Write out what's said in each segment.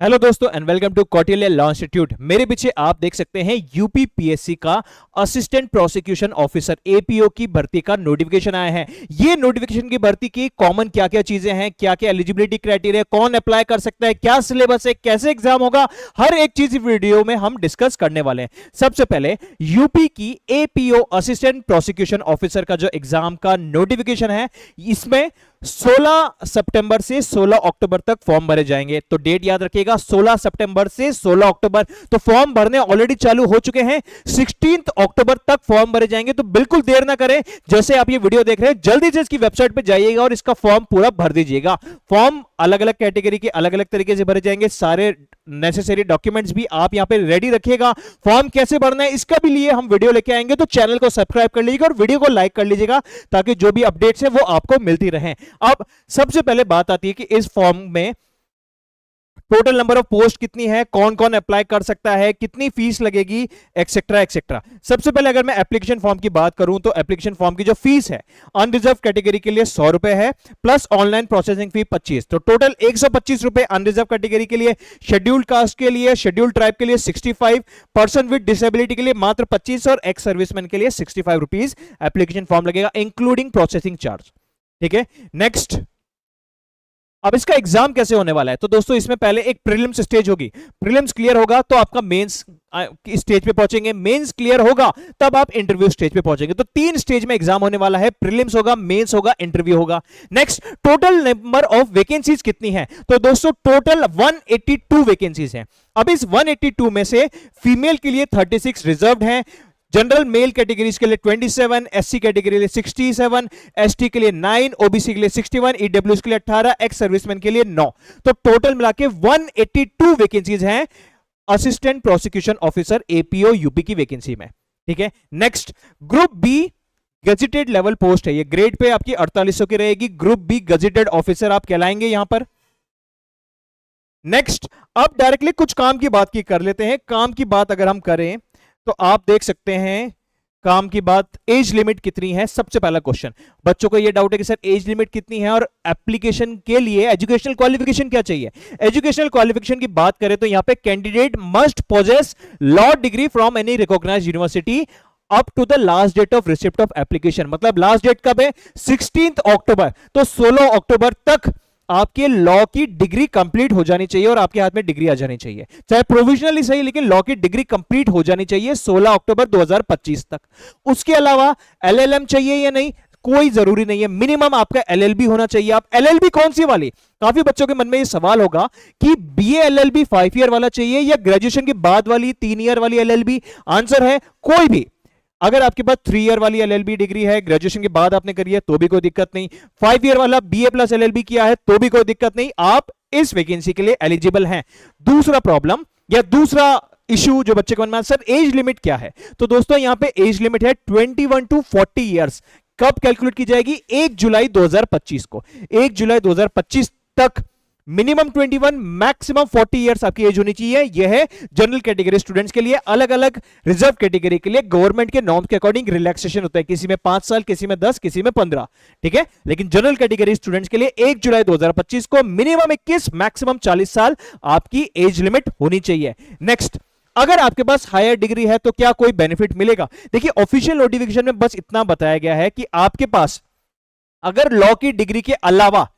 Hello दोस्तों and welcome to Kautilya law institute. मेरे पीछे आप देख सकते हैं यूपीपीएससी का असिस्टेंट प्रोसिक्यूशन ऑफिसर एपीओ की भर्ती का नोटिफिकेशन आया है। ये नोटिफिकेशन की भर्ती की कॉमन क्या क्या चीजें हैं, क्या क्या एलिजिबिलिटी क्राइटेरिया, कौन अप्लाई कर सकता है, क्या सिलेबस है, कैसे एग्जाम होगा, हर एक चीज वीडियो में हम डिस्कस करने वाले हैं। सबसे पहले यूपी की एपीओ असिस्टेंट प्रोसिक्यूशन ऑफिसर का जो एग्जाम का नोटिफिकेशन है, इसमें 16 सितंबर से 16 अक्टूबर तक फॉर्म भरे जाएंगे। तो डेट याद रखिएगा, 16 सितंबर से 16 अक्टूबर। तो फॉर्म भरने ऑलरेडी चालू हो चुके हैं, 16 अक्टूबर तक फॉर्म भरे जाएंगे। तो बिल्कुल देर ना करें, जैसे आप ये वीडियो देख रहे हैं जल्दी से इसकी वेबसाइट पे जाइएगा और इसका फॉर्म पूरा भर दीजिएगा। फॉर्म अलग अलग कैटेगरी के अलग अलग तरीके से भरे जाएंगे। सारे नेसेसरी डॉक्यूमेंट्स भी आप यहां पे रेडी रखिएगा। फॉर्म कैसे भरना है इसका भी लिए हम वीडियो लेके आएंगे, तो चैनल को सब्सक्राइब कर लीजिएगा और वीडियो को लाइक कर लीजिएगा ताकि जो भी अपडेट्स है वो आपको मिलती रहे। अब सबसे पहले बात आती है कि इस फॉर्म में टोटल नंबर ऑफ पोस्ट कितनी है, कौन कौन अप्लाई कर सकता है, कितनी फीस लगेगी, एक्सेट्रा एक्सेट्रा। सबसे पहले अगर मैं एप्लीकेशन फॉर्म की बात करूं तो एप्लीकेशन फॉर्म की जो फीस है अनरिजर्व कैटेगरी के लिए 100 रुपए है, प्लस ऑनलाइन प्रोसेसिंग फी 25। तो टोटल 125 रुपए अनरिजर्व कैटेगरी के लिए, शेड्यूल्ड कास्ट के लिए, शेड्यूल्ड ट्राइब के लिए 65, पर्सन विद डिसेबिलिटी के लिए मात्र 25 और एक्स सर्विसमैन के लिए 65 रुपीज एप्लीकेशन फॉर्म लगेगा, इंक्लूडिंग प्रोसेसिंग चार्ज। ठीक है, नेक्स्ट। अब इसका एग्जाम कैसे होने वाला है, तो दोस्तों इसमें पहले एक प्रीलिम्स स्टेज होगी। प्रीलिम्स क्लियर होगा तो आपका मेंस स्टेज पे पहुंचेंगे, मेंस क्लियर होगा तब आप इंटरव्यू स्टेज पे पहुंचेंगे। तो 3 स्टेज में एग्जाम होने वाला है, प्रीलिम्स होगा, मेंस होगा, इंटरव्यू होगा। Next, total number of vacancies कितनी है, तो दोस्तों टोटल 182 वैकेंसीज हैं। अब इस 182 में से फीमेल के लिए 36 रिजर्व्ड हैं, जनरल मेल कैटेगरीज के लिए 27, एससी कैटेगरी के लिए 67, एसटी के लिए 9, ओबीसी के लिए 61, ईडब्ल्यूएस के लिए 18, एक्स सर्विसमैन के लिए 9। तो टोटल मिला के 182 वैकेंसीज हैं assistant prosecution officer APO UP की वैकेंसी में। ठीक है, next, group B gazetted level post है, ये ग्रेड पे आपकी 4800 की रहेगी। ग्रुप बी गजेटेड ऑफिसर आप कहलाएंगे यहां पर। नेक्स्ट, अब डायरेक्टली कुछ काम की बात कर लेते हैं। काम की बात अगर हम करें तो आप देख सकते हैं काम की बात, एज लिमिट कितनी है। सबसे पहला क्वेश्चन बच्चों को यह डाउट है कि सर एज लिमिट कितनी है और एप्लीकेशन के लिए एजुकेशनल क्वालिफिकेशन क्या चाहिए। एजुकेशनल क्वालिफिकेशन की बात करें तो यहां पे candidate must possess law degree from any recognised university up to the last date of receipt of application. मतलब लास्ट डेट कब है, 16 अक्टूबर। तो 16 अक्टूबर तक आपके लॉ की डिग्री कंप्लीट हो जानी चाहिए और आपके हाथ में डिग्री आ जानी चाहिए, चाहे प्रोविजनली सही, लेकिन लॉ की डिग्री कंप्लीट हो जानी चाहिए 16 अक्टूबर 2025 तक। उसके अलावा एलएलएम चाहिए या नहीं, कोई जरूरी नहीं है, मिनिमम आपका एलएलबी होना चाहिए। आप एलएलबी कौन सी वाली, काफी बच्चों के मन में ये सवाल होगा कि बीए एलएलबी 5 ईयर वाला चाहिए या ग्रेजुएशन के बाद वाली 3 ईयर वाली एलएलबी। आंसर है कोई भी। अगर आपके पास 3 ईयर वाली एलएलबी डिग्री है, ग्रेजुएशन के बाद आपने करी है तो भी कोई दिक्कत नहीं, 5 ईयर वाला बीए प्लस एलएलबी किया है तो भी कोई दिक्कत नहीं, आप इस वैकेंसी के लिए एलिजिबल हैं। दूसरा प्रॉब्लम या दूसरा इशू जो बच्चे को मन में, सर एज लिमिट क्या है, तो दोस्तों यहां पे एज लिमिट है 21 टू 40 ईयर्स। कब कैलकुलेट की जाएगी, 1 जुलाई 2025 को। 1 जुलाई 2025 तक मिनिमम 21, मैक्सिमम 40 इयर्स आपकी एज होनी चाहिए। यह है जनरल कैटेगरी स्टूडेंट्स के लिए। अलग अलग रिजर्व कैटेगरी के लिए गवर्नमेंट के नॉर्म्स के अकॉर्डिंग रिलैक्सेशन होता है, किसी में 5 साल, किसी में 10, किसी में 15। ठीक है, लेकिन जनरल कैटेगरी स्टूडेंट्स के लिए 1 जुलाई 2025 को मिनिमम 21, मैक्सिमम 40 साल आपकी एज लिमिट होनी चाहिए। नेक्स्ट, अगर आपके पास हायर डिग्री है तो क्या कोई बेनिफिट मिलेगा। देखिए ऑफिशियल नोटिफिकेशन में बस इतना बताया गया है कि आपके पास अगर लॉ की डिग्री के अलावा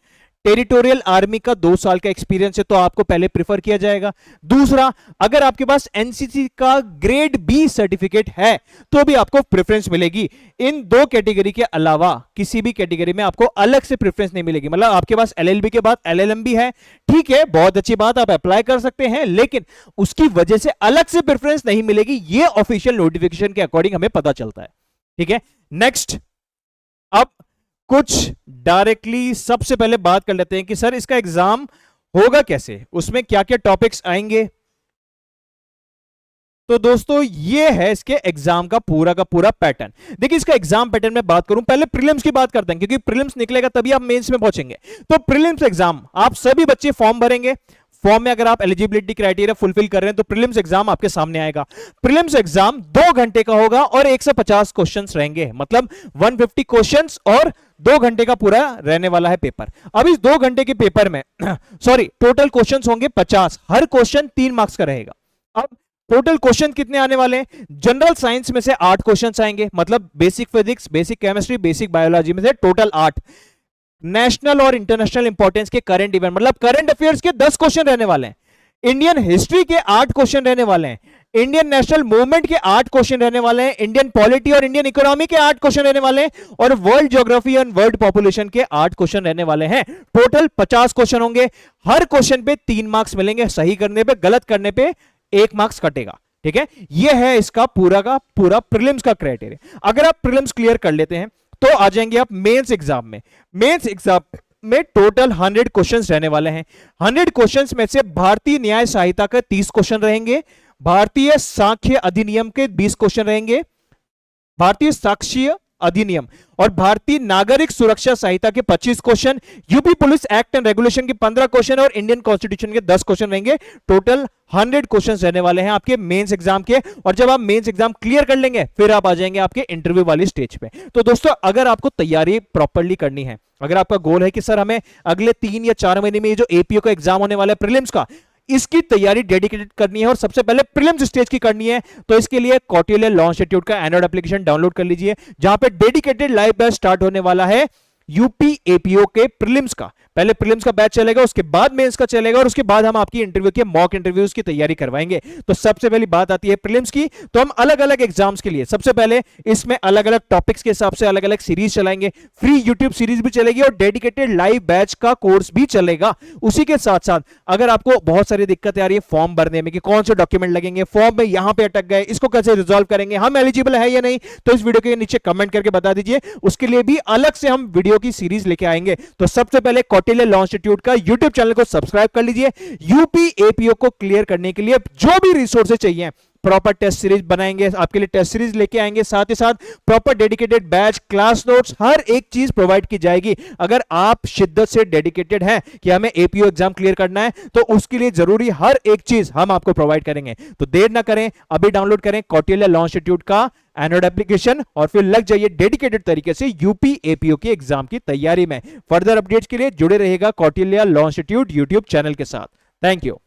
टेरिटोरियल आर्मी का 2 साल का एक्सपीरियंस है तो आपको पहले प्रिफर किया जाएगा। दूसरा, अगर आपके पास एनसीसी का ग्रेड बी सर्टिफिकेट है तो भी आपको प्रेफरेंस मिलेगी। इन 2 कैटेगरी के अलावा किसी भी कैटेगरी में आपको अलग से प्रेफरेंस नहीं मिलेगी। मतलब आपके पास एलएलबी के बाद एलएलएम भी है, ठीक है, बहुत अच्छी बात, आप अप्लाई कर सकते हैं, लेकिन उसकी वजह से अलग से प्रेफरेंस नहीं मिलेगी। यह ऑफिशियल नोटिफिकेशन के अकॉर्डिंग हमें पता चलता है। ठीक है, नेक्स्ट, अब कुछ डायरेक्टली सबसे पहले बात कर लेते हैं कि सर इसका एग्जाम होगा कैसे, उसमें क्या क्या टॉपिक्स आएंगे। तो दोस्तों ये है इसके एग्जाम का पूरा पैटर्न। देखिए इसका एग्जाम पैटर्न में बात करूं, पहले प्रीलिम्स की बात करते हैं क्योंकि प्रीलिम्स निकलेगा तभी आप मेंस में पहुंचेंगे। तो प्रीलिम्स एग्जाम आप सभी बच्चे फॉर्म भरेंगे। फॉर्म में अगर आप एलिजिबिलिटी क्राइटेरिया फुलफिल कर रहे हैं तो प्रीलिम्स एग्जाम आपके सामने आएगा। प्रीलिम्स एग्जाम 2 घंटे का होगा और 150 क्वेश्चंस रहेंगे, मतलब 150 क्वेश्चंस और 2 घंटे का पूरा रहने वाला है पेपर। अब इस 2 घंटे के पेपर में सॉरी टोटल क्वेश्चंस होंगे 50, हर क्वेश्चन 3 मार्क्स का रहेगा। अब टोटल क्वेश्चन कितने आने वाले हैं? जनरल साइंस में से 8 क्वेश्चंस आएंगे, मतलब basic physics, basic chemistry, basic biology में से टोटल 8। नेशनल और इंटरनेशनल इंपॉर्टेंस के करंट इवेंट मतलब करंट अफेयर्स के 10 क्वेश्चन रहने वाले हैं। इंडियन हिस्ट्री के 8 क्वेश्चन रहने वाले हैं। इंडियन नेशनल मूवमेंट के 8 क्वेश्चन रहने वाले हैं। इंडियन पॉलिटी और इंडियन इकोनॉमी के 8 क्वेश्चन रहने वाले हैं और world geography and world population के 8 क्वेश्चन रहने वाले हैं। टोटल 50 क्वेश्चन होंगे। हर क्वेश्चन पे 3 मार्क्स मिलेंगे, सही करने पे, गलत करने पे 1 मार्क्स कटेगा। ठीक है, यह है इसका पूरा का पूरा प्रीलिम्स का क्राइटेरिया। अगर आप प्रीलिम्स क्लियर कर लेते हैं तो आ जाएंगे आप मेंस एग्जाम में। मेंस एग्जाम में टोटल 100 क्वेश्चंस रहने वाले हैं। 100 क्वेश्चंस में से भारतीय न्याय संहिता के 30 क्वेश्चन रहेंगे, भारतीय सांख्य अधिनियम के 20 क्वेश्चन रहेंगे, भारतीय साक्ष्य अधिनियम और भारतीय नागरिक सुरक्षा संहिता के 25 question, UP police act and regulation के 15 क्वेश्चन और इंडियन कॉन्स्टिट्यूशन के 10 क्वेश्चन रहेंगे। टोटल 100 क्वेश्चंस रहने वाले हैं आपके मेंस एग्जाम के। और जब आप मेंस एग्जाम क्लियर कर लेंगे फिर आप आ जाएंगे आपके इंटरव्यू वाली स्टेज पे। तो दोस्तों, अगर आपको तैयारी प्रॉपर्ली करनी है, अगर आपका गोल है कि सर हमें अगले 3 या 4 महीने में ये जो एपीओ का एग्जाम होने वाला है प्रीलिम्स का, इसकी तैयारी डेडिकेटेड करनी है और सबसे पहले प्रीलिम्स स्टेज की करनी है, तो इसके लिए कौटिल्य लॉ इंस्टीट्यूट का एंड्रॉइड एप्लीकेशन डाउनलोड कर लीजिए, जहां पे डेडिकेटेड लाइव बैच स्टार्ट होने वाला है यूपी एपीओ के प्रीलिम्स का। पहले प्रीलिम्स का बैच चलेगा, उसके बाद मेंस का चलेगा और उसके बाद हम आपकी इंटरव्यू के मॉक इंटरव्यूज की तैयारी करवाएंगे। तो सबसे पहली बात आती है प्रीलिम्स की, तो हम अलग अलग एग्जाम्स के लिए सबसे पहले इसमें अलग अलग टॉपिक्स के हिसाब से अलग अलग सीरीज चलाएंगे। फ्री यूट्यूब सीरीज भी चलेगी और डेडिकेटेड लाइव बैच का कोर्स भी चलेगा। उसी के साथ साथ अगर आपको बहुत सारी दिक्कतें आ रही है फॉर्म भरने में कि कौन से डॉक्यूमेंट लगेंगे, फॉर्म में यहां पे अटक गए, इसको कैसे रिजॉल्व करेंगे, हम एलिजिबल है या नहीं, तो इस वीडियो के नीचे कमेंट करके बता दीजिए। उसके लिए भी अलग से हम वीडियो की सीरीज लेके आएंगे। तो सबसे पहले कौटिल्य लॉ इंस्टीट्यूट का यूट्यूब चैनल को सब्सक्राइब कर लीजिए। यूपी एपीओ को क्लियर करने के लिए जो भी रिसोर्सेज चाहिए, प्रॉपर टेस्ट सीरीज बनाएंगे, आपके लिए टेस्ट सीरीज लेके आएंगे, साथ ही साथ proper dedicated batch, class notes, हर एक चीज प्रोवाइड की जाएगी। अगर आप शिद्दत से डेडिकेटेड हैं कि हमें एपीओ एग्जाम क्लियर करना है, तो उसके लिए जरूरी हर एक चीज हम आपको प्रोवाइड करेंगे। तो देर ना करें, अभी डाउनलोड करें कौटिल्य लॉ इंस्टीट्यूट का एंड्रॉइड एप्लीकेशन और फिर लग जाइए डेडिकेटेड तरीके से यूपी एपीओ की एग्जाम की तैयारी में। फर्दर अपडेट्स के लिए जुड़े रहेगा Kautilya law institute YouTube channel के साथ। Thank you.